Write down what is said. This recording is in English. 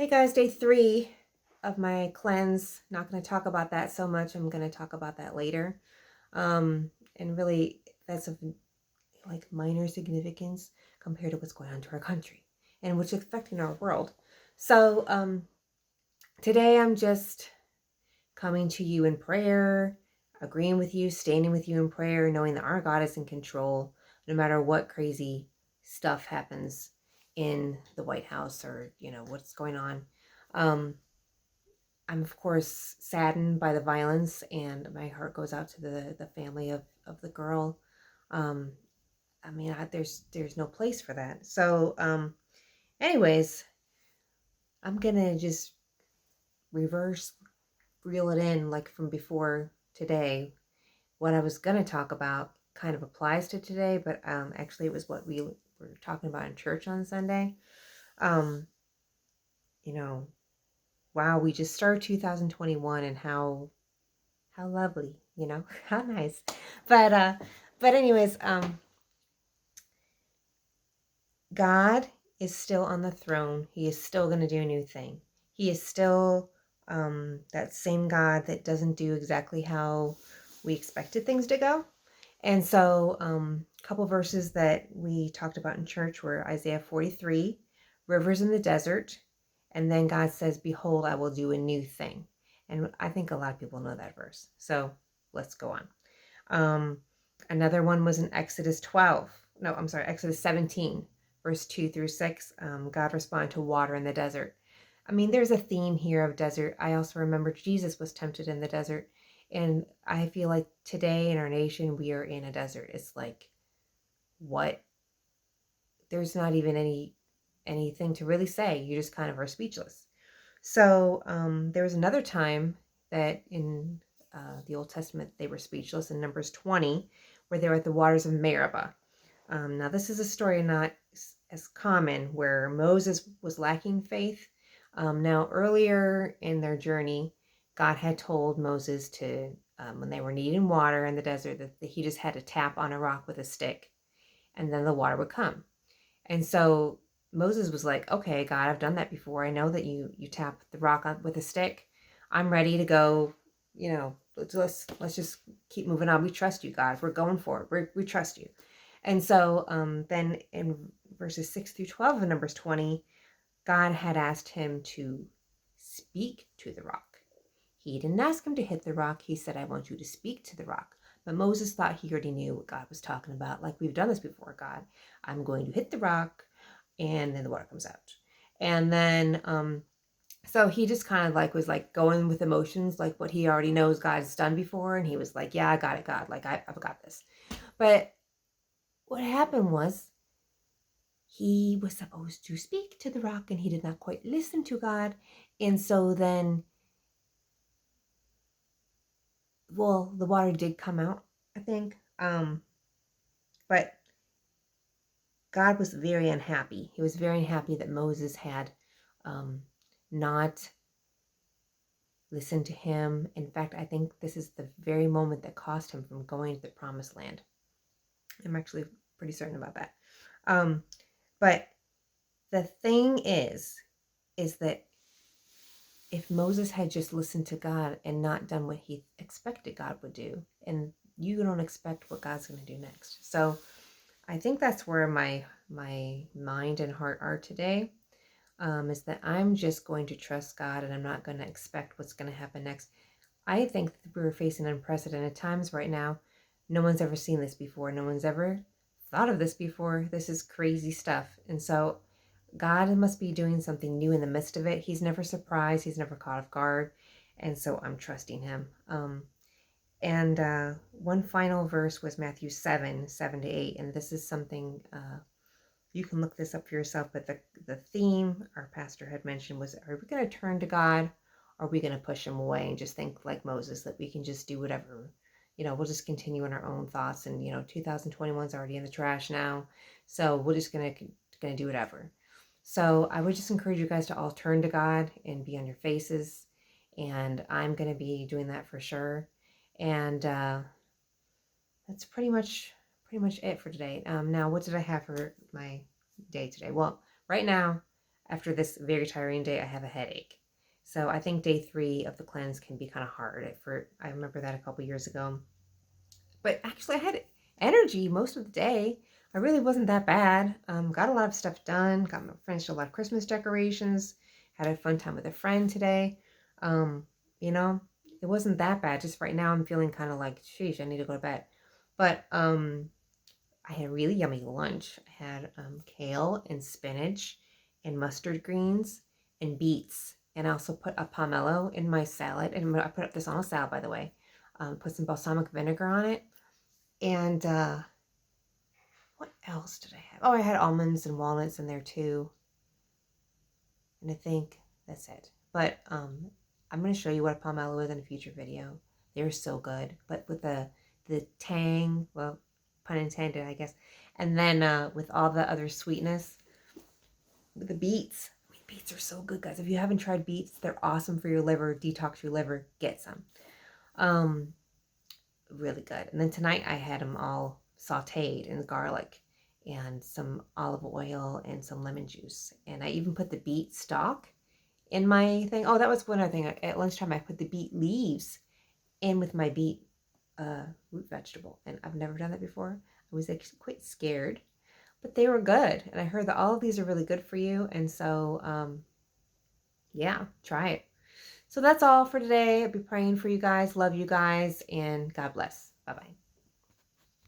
Hey guys, day 3 of my cleanse. Not going to talk about that so much. I'm going to talk about that later. And really, that's of like minor significance compared to what's going on to our country and what's affecting our world. So today I'm just coming to you in prayer, agreeing with you, standing with you in prayer, knowing that our God is in control no matter what crazy stuff happens in the White House or, what's going on. Um, I'm of course saddened by the violence, and my heart goes out to the family of the girl. Um, there's no place for that. So, anyways, I'm gonna just reverse reel it in like from before today. What I was gonna talk about kind of applies to today, but actually it was what we were talking about in church on Sunday. Um, you know, wow, we just started 2021, and how lovely, how nice. But anyways, God is still on the throne. He is still going to do a new thing. He is still that same God that doesn't do exactly how we expected things to go. And so a couple verses that we talked about in church were Isaiah 43, rivers in the desert, and then God says, behold, I will do a new thing. And I think a lot of people know that verse. So let's go on. Um, Another one was in Exodus 12. No, I'm sorry, Exodus 17, verse 2 through 6. God responded to water in the desert. I mean, there's a theme here of desert. I also remember Jesus was tempted in the desert. And I feel like today in our nation, we are in a desert. It's like, what? There's not even anything to really say. You just kind of are speechless. So there was another time that in the Old Testament they were speechless in Numbers 20, where they were at the waters of Meribah. Now this is a story not as common where Moses was lacking faith. Now earlier in their journey, God had told Moses to, when they were needing water in the desert, that he just had to tap on a rock with a stick, and then the water would come. And so Moses was like, okay, God, I've done that before. I know that you tap the rock with a stick. I'm ready to go. Let's just keep moving on. We trust you, God. We're going for it. We trust you. And so then in verses 6 through 12 of Numbers 20, God had asked him to speak to the rock. He didn't ask him to hit the rock. He said, I want you to speak to the rock. But Moses thought he already knew what God was talking about. Like, we've done this before, God. I'm going to hit the rock, and then the water comes out. And then, so he just kind of like was like going with emotions, like what he already knows God's done before. And he was like, yeah, I got it, God. Like, I've got this. But what happened was he was supposed to speak to the rock, and he did not quite listen to God. And so then, well, the water did come out, I think. But God was very unhappy. He was very unhappy that Moses had not listened to him. In fact, I think this is the very moment that cost him from going to the promised land. I'm actually pretty certain about that. But the thing is that if Moses had just listened to God and not done what he expected God would do, and you don't expect what God's going to do next. So I think that's where my mind and heart are today, is that I'm just going to trust God, and I'm not going to expect what's going to happen next. I think that we're facing unprecedented times right now. No one's ever seen this before. No one's ever thought of this before. This is crazy stuff. And so God must be doing something new in the midst of it. He's never surprised. He's never caught off guard. And so I'm trusting him. And one final verse was Matthew 7:7-8. And this is something, you can look this up for yourself. But the theme our pastor had mentioned was, are we going to turn to God? Or are we going to push him away and just think like Moses, that we can just do whatever? We'll just continue in our own thoughts. And, 2021 is already in the trash now. So we're just going to do whatever. So I would just encourage you guys to all turn to God and be on your faces. And I'm going to be doing that for sure. And that's pretty much it for today. Now, what did I have for my day today? Well, right now, after this very tiring day, I have a headache. So I think day 3 of the cleanse can be kind of hard. I remember that a couple years ago. But actually, I had energy most of the day. I really wasn't that bad. Got a lot of stuff done. Finished a lot of Christmas decorations. Had a fun time with a friend today. Um, you know, it wasn't that bad. Just right now, I'm feeling kind of like, sheesh, I need to go to bed. But I had a really yummy lunch. I had kale and spinach and mustard greens and beets. And I also put a pomelo in my salad. And I put this on a salad, by the way. Put some balsamic vinegar on it. And what else did I have? Oh, I had almonds and walnuts in there too. And I think that's it. But I'm going to show you what a pomelo is in a future video. They're so good. But with the tang, well, pun intended, I guess. And then with all the other sweetness, with the beets. I mean, beets are so good, guys. If you haven't tried beets, they're awesome for your liver. Detox your liver. Get some. Really good. And then tonight I had them all sauteed in garlic and some olive oil and some lemon juice. And I even put the beet stalk in my thing. Oh, that was one other thing. At lunchtime, I put the beet leaves in with my beet root vegetable. And I've never done that before. I was actually quite scared, but they were good. And I heard that all of these are really good for you. And so, yeah, try it. So that's all for today. I'll be praying for you guys. Love you guys. And God bless. Bye-bye.